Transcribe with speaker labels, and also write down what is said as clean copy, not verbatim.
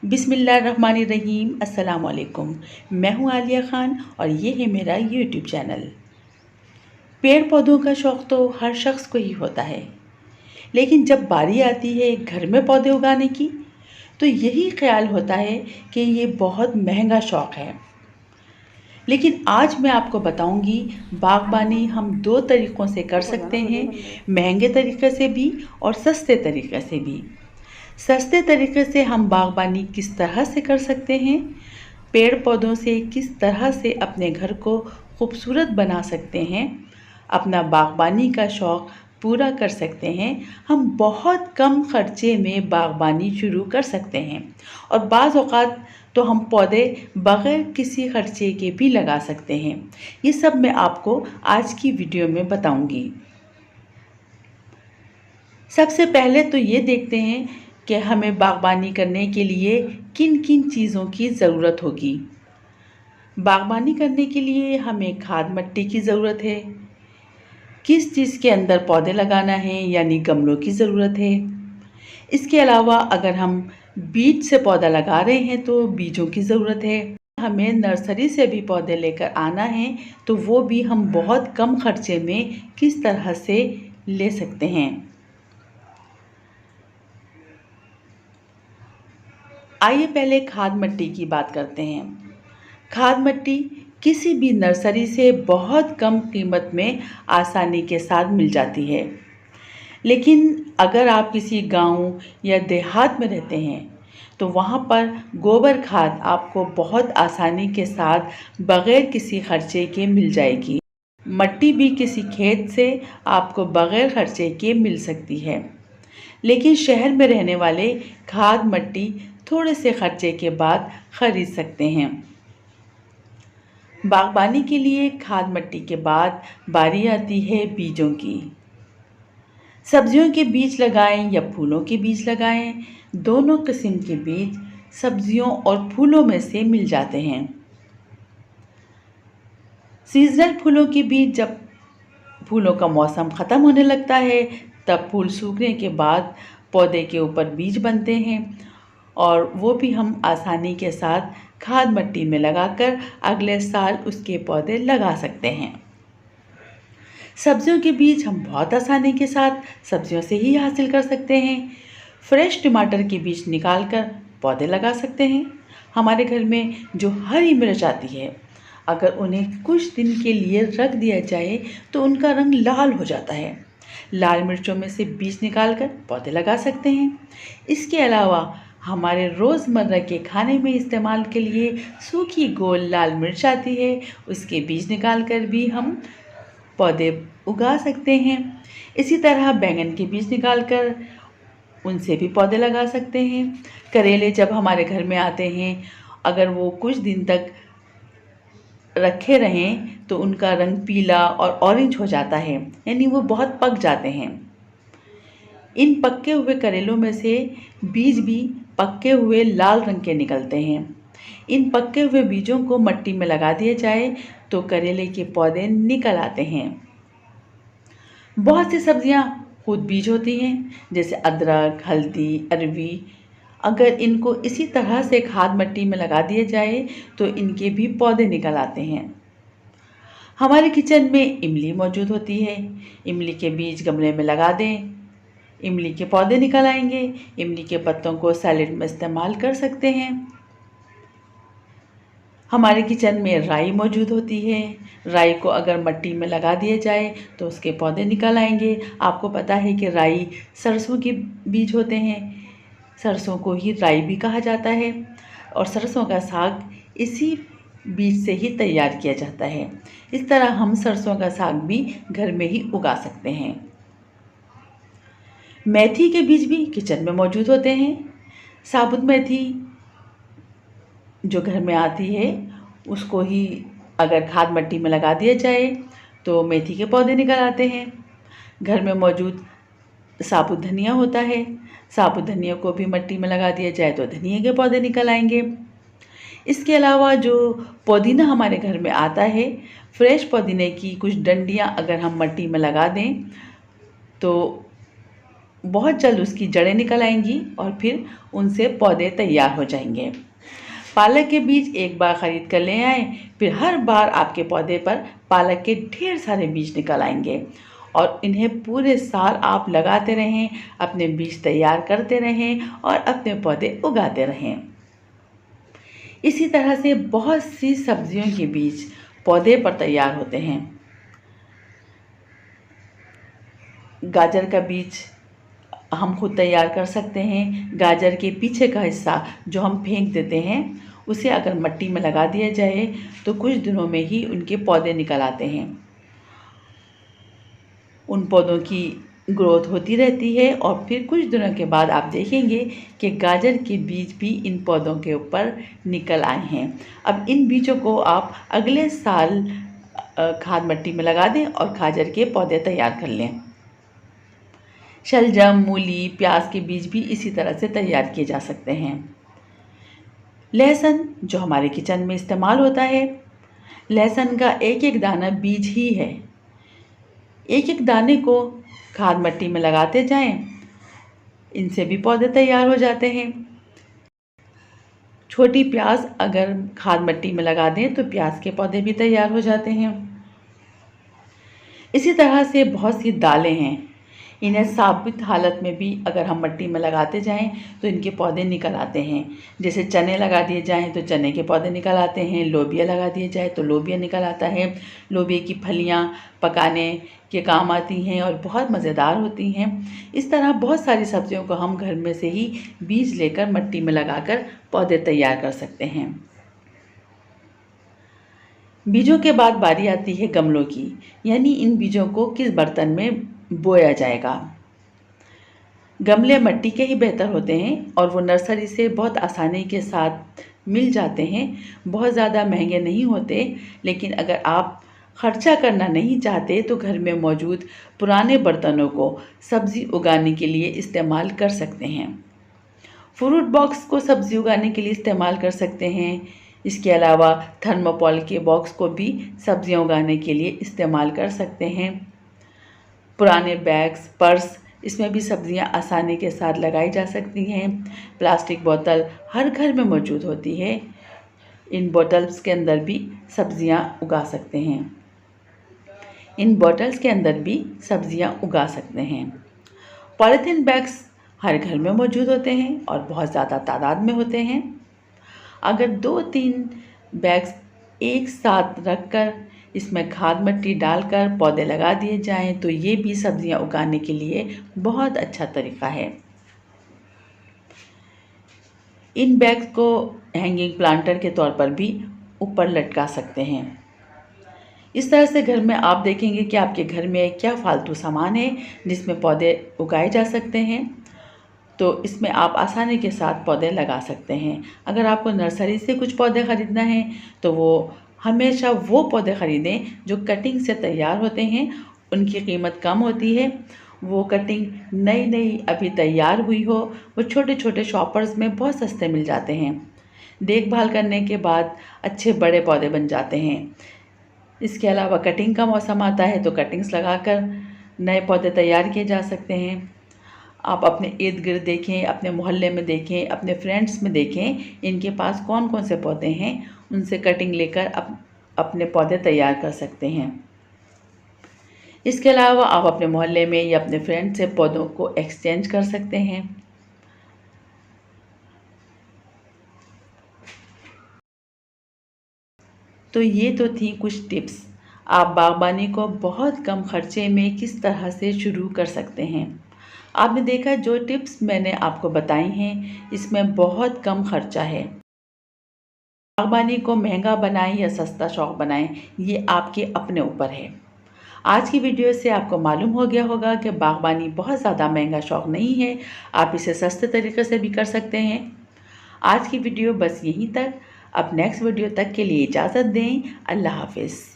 Speaker 1: बिस्मिल्लाहिर्रहमानिर्रहीम। अस्सलाम वालेकुम। मैं हूँ आलिया ख़ान और ये है मेरा यूट्यूब चैनल। पेड़ पौधों का शौक़ तो हर शख्स को ही होता है, लेकिन जब बारी आती है घर में पौधे उगाने की तो यही ख्याल होता है कि ये बहुत महंगा शौक़ है। लेकिन आज मैं आपको बताऊंगी बागबानी हम दो तरीक़ों से कर सकते हैं, महंगे तरीक़े से भी और सस्ते तरीक़े से भी। सस्ते तरीक़े से हम बागबानी किस तरह से कर सकते हैं, पेड़ पौधों से किस तरह से अपने घर को खूबसूरत बना सकते हैं, अपना बागबानी का शौक़ पूरा कर सकते हैं। हम बहुत कम खर्चे में बागबानी शुरू कर सकते हैं और बाज़ औक़ात तो हम पौधे बग़ैर किसी खर्चे के भी लगा सकते हैं। ये सब मैं आपको आज की वीडियो में बताऊंगी। सबसे पहले तो ये देखते हैं कि हमें बागबानी करने के लिए किन किन चीज़ों की ज़रूरत होगी। बागबानी करने के लिए हमें खाद मिट्टी की ज़रूरत है, किस चीज़ के अंदर पौधे लगाना है यानी गमलों की ज़रूरत है। इसके अलावा अगर हम बीज से पौधा लगा रहे हैं तो बीजों की ज़रूरत है। हमें नर्सरी से भी पौधे लेकर आना है तो वो भी हम बहुत कम खर्चे में किस तरह से ले सकते हैं। आइए पहले खाद मिट्टी की बात करते हैं। खाद मिट्टी किसी भी नर्सरी से बहुत कम कीमत में आसानी के साथ मिल जाती है, लेकिन अगर आप किसी गांव या देहात में रहते हैं तो वहां पर गोबर खाद आपको बहुत आसानी के साथ बग़ैर किसी खर्चे के मिल जाएगी। मिट्टी भी किसी खेत से आपको बग़ैर खर्चे के मिल सकती है, लेकिन शहर में रहने वाले खाद मिट्टी थोड़े से खर्चे के बाद ख़रीद सकते हैं। बागबानी के लिए खाद मिट्टी के बाद बारी आती है बीजों की। सब्जियों के बीज लगाएं या फूलों के बीज लगाएं, दोनों किस्म के बीज सब्जियों और फूलों में से मिल जाते हैं। सीजनल फूलों के बीज जब फूलों का मौसम ख़त्म होने लगता है तब फूल सूखने के बाद पौधे के ऊपर बीज बनते हैं और वो भी हम आसानी के साथ खाद मिट्टी में लगाकर अगले साल उसके पौधे लगा सकते हैं। सब्जियों के बीज हम बहुत आसानी के साथ सब्जियों से ही हासिल कर सकते हैं। फ्रेश टमाटर के बीज निकालकर पौधे लगा सकते हैं। हमारे घर में जो हरी मिर्च आती है, अगर उन्हें कुछ दिन के लिए रख दिया जाए तो उनका रंग लाल हो जाता है। लाल मिर्चों में से बीज निकालकर पौधे लगा सकते हैं। इसके अलावा हमारे रोज़मर्रा के खाने में इस्तेमाल के लिए सूखी गोल लाल मिर्च आती है, उसके बीज निकालकर भी हम पौधे उगा सकते हैं। इसी तरह बैंगन के बीज निकालकर उनसे भी पौधे लगा सकते हैं। करेले जब हमारे घर में आते हैं, अगर वो कुछ दिन तक रखे रहें तो उनका रंग पीला और ऑरेंज हो जाता है, यानी वो बहुत पक जाते हैं। इन पके हुए करेलों में से बीज भी पके हुए लाल रंग के निकलते हैं। इन पके हुए बीजों को मिट्टी में लगा दिया जाए तो करेले के पौधे निकल आते हैं। बहुत सी सब्जियां खुद बीज होती हैं, जैसे अदरक, हल्दी, अरवी। अगर इनको इसी तरह से खाद मिट्टी में लगा दिया जाए तो इनके भी पौधे निकल आते हैं। हमारे किचन में इमली मौजूद होती है, इमली के बीज गमले में लगा दें, इमली के पौधे निकल आएंगे। इमली के पत्तों को सैलेड में इस्तेमाल कर सकते हैं। हमारे किचन में राई मौजूद होती है, राई को अगर मिट्टी में लगा दिया जाए तो उसके पौधे निकल आएंगे। आपको पता है कि राई सरसों के बीज होते हैं, सरसों को ही राई भी कहा जाता है और सरसों का साग इसी बीज से ही तैयार किया जाता है। इस तरह हम सरसों का साग भी घर में ही उगा सकते हैं। मेथी के बीज भी किचन में मौजूद होते हैं। साबुत मेथी जो घर में आती है उसको ही अगर खाद मिट्टी में लगा दिया जाए तो मेथी के पौधे निकल आते हैं। घर में मौजूद साबुत धनिया होता है, साबुत धनिया को भी मिट्टी में लगा दिया जाए तो धनिया के पौधे निकल आएंगे। इसके अलावा जो पुदीना हमारे घर में आता है, फ्रेश पुदीने की कुछ डंडियां अगर हम मिट्टी में लगा दें तो बहुत जल्द उसकी जड़ें निकल आएंगी और फिर उनसे पौधे तैयार हो जाएंगे। पालक के बीज एक बार ख़रीद कर ले आएँ, फिर हर बार आपके पौधे पर पालक के ढेर सारे बीज निकल आएंगे और इन्हें पूरे साल आप लगाते रहें, अपने बीज तैयार करते रहें और अपने पौधे उगाते रहें। इसी तरह से बहुत सी सब्जियों के बीज पौधे पर तैयार होते हैं। गाजर का बीज हम खुद तैयार कर सकते हैं। गाजर के पीछे का हिस्सा जो हम फेंक देते हैं, उसे अगर मिट्टी में लगा दिया जाए तो कुछ दिनों में ही उनके पौधे निकल आते हैं। उन पौधों की ग्रोथ होती रहती है और फिर कुछ दिनों के बाद आप देखेंगे कि गाजर के बीज भी इन पौधों के ऊपर निकल आए हैं। अब इन बीजों को आप अगले साल खाद मिट्टी में लगा दें और गाजर के पौधे तैयार कर लें। शलजम, मूली, प्याज के बीज भी इसी तरह से तैयार किए जा सकते हैं। लहसुन जो हमारे किचन में इस्तेमाल होता है, लहसुन का एक एक दाना बीज ही है। एक एक दाने को खाद मिट्टी में लगाते जाएं, इनसे भी पौधे तैयार हो जाते हैं। छोटी प्याज अगर खाद मिट्टी में लगा दें तो प्याज के पौधे भी तैयार हो जाते हैं। इसी तरह से बहुत सी दालें हैं, इन्हें साबुत हालत में भी अगर हम मिट्टी में लगाते जाएं तो इनके पौधे निकल आते हैं। जैसे चने लगा दिए जाएं तो चने के पौधे निकल आते हैं, लोबिया लगा दिए जाए तो लोबिया निकल आता है। लोबिया की फलियां पकाने के काम आती हैं और बहुत मज़ेदार होती हैं। इस तरह बहुत सारी सब्जियों को हम घर में से ही बीज लेकर मिट्टी में लगाकर पौधे तैयार कर सकते हैं। बीजों के बाद बारी आती है गमलों की, यानी इन बीजों को किस बर्तन में बोया जाएगा। गमले मिट्टी के ही बेहतर होते हैं और वो नर्सरी से बहुत आसानी के साथ मिल जाते हैं। बहुत ज़्यादा महंगे नहीं होते, लेकिन अगर आप खर्चा करना नहीं चाहते तो घर में मौजूद पुराने बर्तनों को सब्ज़ी उगाने के लिए इस्तेमाल कर सकते हैं। फ्रूट बॉक्स को सब्ज़ी उगाने के लिए इस्तेमाल कर सकते हैं। इसके अलावा थर्मोकोल के बॉक्स को भी सब्जियां उगाने के लिए इस्तेमाल कर सकते हैं। पुराने बैग्स, पर्स, इसमें भी सब्जियां आसानी के साथ लगाई जा सकती हैं। प्लास्टिक बोतल हर घर में मौजूद होती है, इन बोतल्स के अंदर भी सब्जियां उगा सकते हैं। इन बोतल्स के अंदर भी सब्जियां उगा सकते हैं। पॉलीथीन बैग्स हर घर में मौजूद होते हैं और बहुत ज़्यादा तादाद में होते हैं। अगर 2-3 बैग्स एक साथ रखकर इसमें खाद मिट्टी डालकर पौधे लगा दिए जाएं तो ये भी सब्जियां उगाने के लिए बहुत अच्छा तरीका है। इन बैग्स को हैंगिंग प्लांटर के तौर पर भी ऊपर लटका सकते हैं। इस तरह से घर में आप देखेंगे कि आपके घर में क्या फालतू सामान है जिसमें पौधे उगाए जा सकते हैं, तो इसमें आप आसानी के साथ पौधे लगा सकते हैं। अगर आपको नर्सरी से कुछ पौधे ख़रीदना है तो वो हमेशा वो पौधे ख़रीदें जो कटिंग से तैयार होते हैं। उनकी कीमत कम होती है। वो कटिंग नई नई अभी तैयार हुई हो, वो छोटे छोटे शॉपर्स में बहुत सस्ते मिल जाते हैं। देखभाल करने के बाद अच्छे बड़े पौधे बन जाते हैं। इसके अलावा कटिंग का मौसम आता है तो कटिंग्स लगाकर नए पौधे तैयार किए जा सकते हैं। आप अपने इर्द गिर्द देखें, अपने मोहल्ले में देखें, अपने फ्रेंड्स में देखें, इनके पास कौन कौन से पौधे हैं, उनसे कटिंग लेकर अपने पौधे तैयार कर सकते हैं। इसके अलावा आप अपने मोहल्ले में या अपने फ्रेंड से पौधों को एक्सचेंज कर सकते हैं। तो ये तो थी कुछ टिप्स, आप बागबानी को बहुत कम खर्चे में किस तरह से शुरू कर सकते हैं। आपने देखा जो टिप्स मैंने आपको बताई हैं, इसमें बहुत कम खर्चा है। बागबानी को महंगा बनाएं या सस्ता शौक बनाएं, ये आपके अपने ऊपर है। आज की वीडियो से आपको मालूम हो गया होगा कि बागबानी बहुत ज़्यादा महंगा शौक नहीं है, आप इसे सस्ते तरीके से भी कर सकते हैं। आज की वीडियो बस यहीं तक। अब नेक्स्ट वीडियो तक के लिए इजाज़त दें। अल्लाह हाफिज़।